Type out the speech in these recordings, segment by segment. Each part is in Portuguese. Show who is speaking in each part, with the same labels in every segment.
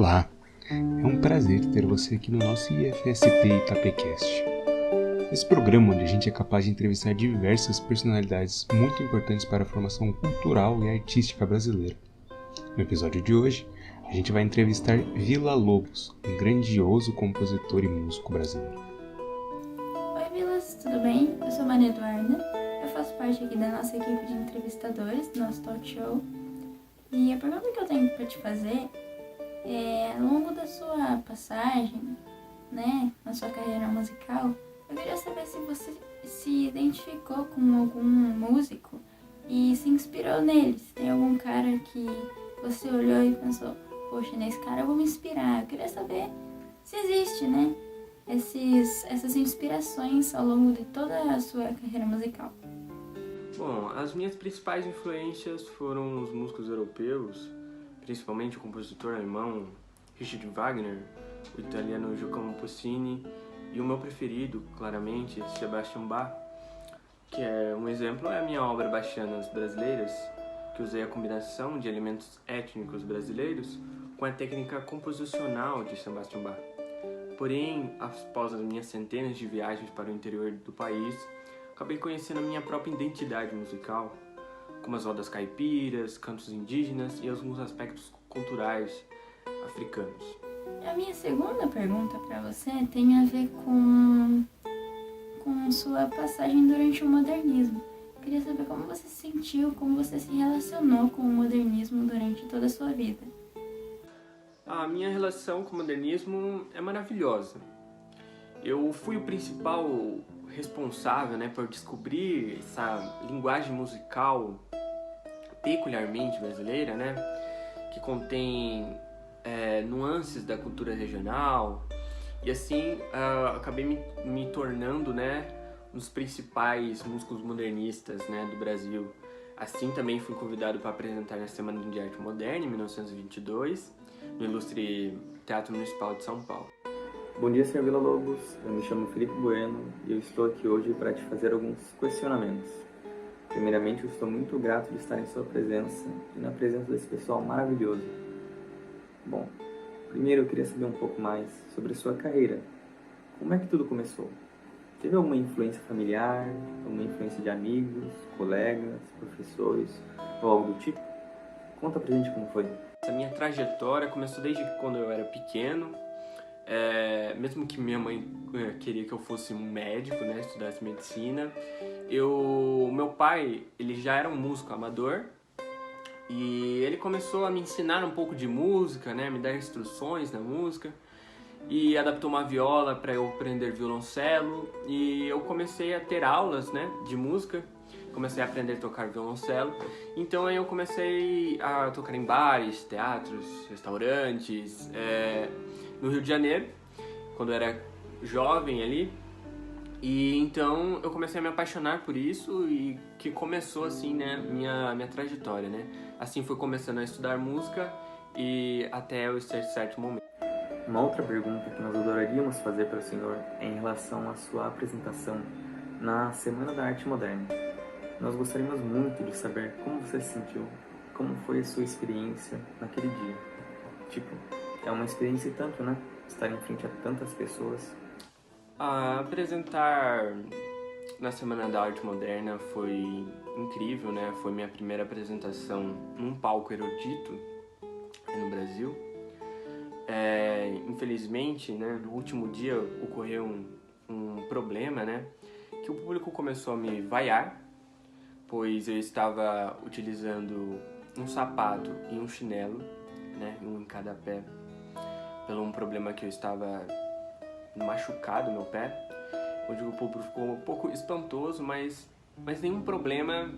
Speaker 1: Olá, é um prazer ter você aqui no nosso IFSP Itapecast. Esse programa onde a gente é capaz de entrevistar diversas personalidades muito importantes para a formação cultural e artística brasileira. No episódio de hoje, a gente vai entrevistar Villa-Lobos, um grandioso compositor e músico brasileiro.
Speaker 2: Oi Vilas, tudo bem? Eu sou Maria Eduarda, eu faço parte aqui da nossa equipe de entrevistadores do nosso talk show. E a pergunta que eu tenho para te fazer é, ao longo da sua passagem, na sua carreira musical, eu queria saber se você se identificou com algum músico e se inspirou nele. Se tem algum cara que você olhou e pensou, poxa, nesse cara eu vou me inspirar. Eu queria saber se existe, essas inspirações ao longo de toda a sua carreira musical.
Speaker 3: Bom, as minhas principais influências foram os músicos europeus, principalmente o compositor alemão Richard Wagner, o italiano Giacomo Puccini e o meu preferido, claramente, Sebastian Bach, que é um exemplo, é a minha obra Bachianas Brasileiras, que usei a combinação de elementos étnicos brasileiros com a técnica composicional de Sebastian Bach. Porém, após as minhas centenas de viagens para o interior do país, acabei conhecendo a minha própria identidade musical, como as rodas caipiras, cantos indígenas e alguns aspectos culturais africanos.
Speaker 2: A minha segunda pergunta para você tem a ver com sua passagem durante o modernismo. Eu queria saber como você se sentiu, como você se relacionou com o modernismo durante toda a sua vida.
Speaker 3: A minha relação com o modernismo é maravilhosa. Eu fui o principal responsável, por descobrir essa linguagem musical peculiarmente brasileira, que contém nuances da cultura regional, e assim acabei me tornando um dos principais músicos modernistas do Brasil. Assim também fui convidado para apresentar na Semana de Arte Moderna em 1922 no ilustre Teatro Municipal de São Paulo.
Speaker 4: Bom dia, Sr. Villa-Lobos. Eu me chamo Felipe Bueno e eu estou aqui hoje para te fazer alguns questionamentos. Primeiramente, eu estou muito grato de estar em sua presença e na presença desse pessoal maravilhoso. Bom, primeiro eu queria saber um pouco mais sobre a sua carreira. Como é que tudo começou? Teve alguma influência familiar, alguma influência de amigos, colegas, professores ou algo do tipo? Conta pra gente como foi.
Speaker 3: Essa minha trajetória começou desde quando eu era pequeno. Mesmo que minha mãe queria que eu fosse um médico, estudasse medicina, meu pai, ele já era um músico amador e ele começou a me ensinar um pouco de música, me dar instruções na música e adaptou uma viola para eu aprender violoncelo e eu comecei a ter aulas, de música. Comecei a aprender a tocar violoncelo, então aí eu comecei a tocar em bares, teatros, restaurantes, no Rio de Janeiro, quando eu era jovem ali, e então eu comecei a me apaixonar por isso e que começou assim, minha trajetória, Assim fui começando a estudar música e até o certo momento.
Speaker 4: Uma outra pergunta que nós adoraríamos fazer para o senhor é em relação à sua apresentação na Semana da Arte Moderna. Nós gostaríamos muito de saber como você se sentiu, como foi a sua experiência naquele dia. É uma experiência e tanto, estar em frente a tantas pessoas.
Speaker 3: Apresentar na Semana da Arte Moderna foi incrível, Foi minha primeira apresentação num palco erudito no Brasil. Infelizmente, no último dia ocorreu um problema, que o público começou a me vaiar, pois eu estava utilizando um sapato e um chinelo, um em cada pé, pelo um problema que eu estava machucado no meu pé, onde o público ficou um pouco espantoso, mas nenhum problema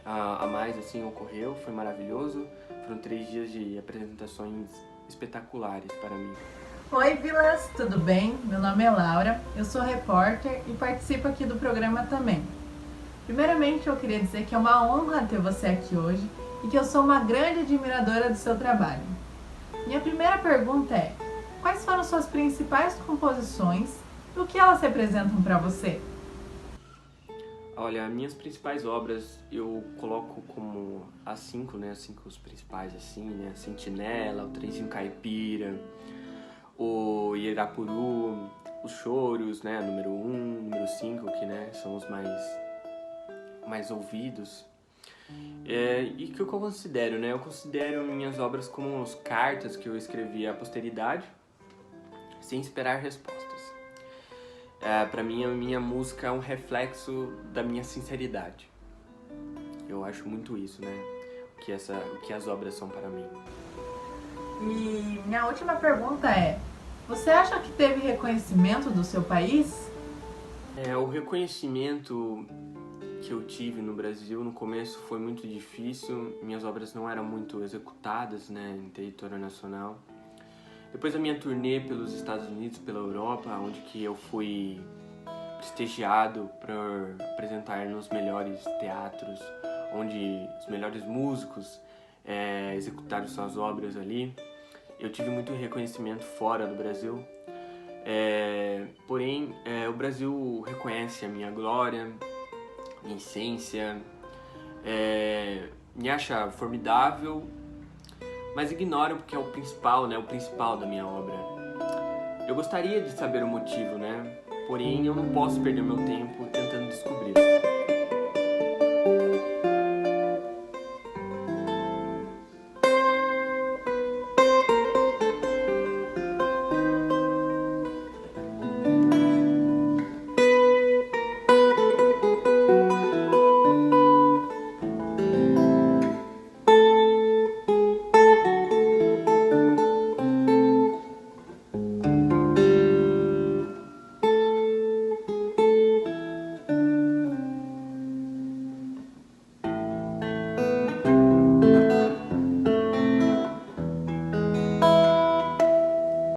Speaker 3: a mais assim ocorreu, foi maravilhoso, foram 3 dias de apresentações espetaculares para mim.
Speaker 5: Oi Vilas, tudo bem? Meu nome é Laura, eu sou repórter e participo aqui do programa também. Primeiramente, eu queria dizer que é uma honra ter você aqui hoje e que eu sou uma grande admiradora do seu trabalho. Minha primeira pergunta é, quais foram suas principais composições e o que elas representam para você?
Speaker 3: Olha, minhas principais obras eu coloco como as 5, né? As 5 os principais, assim, né? Sentinela, o Trenzinho Caipira, o Irapuru, os Choros, né? Número 1, número 5, que, né? São os mais ouvidos. E que eu considero, né? Eu considero minhas obras como as cartas que eu escrevi à posteridade, sem esperar respostas. Para mim, a minha música é um reflexo da minha sinceridade. Eu acho muito isso, né? O que as obras são para mim.
Speaker 5: E minha última pergunta é: você acha que teve reconhecimento do seu país?
Speaker 3: O reconhecimento que eu tive no Brasil no começo foi muito difícil. Minhas obras não eram muito executadas, né, em território nacional. Depois da minha turnê pelos Estados Unidos, pela Europa, onde que eu fui prestigiado por apresentar nos melhores teatros, onde os melhores músicos executaram suas obras ali, eu tive muito reconhecimento fora do Brasil. Porém, o Brasil reconhece a minha glória, minha essência, me acha formidável, mas ignora porque é o principal, né? O principal da minha obra. Eu gostaria de saber o motivo, né? Porém, eu não posso perder meu tempo tentando descobrir.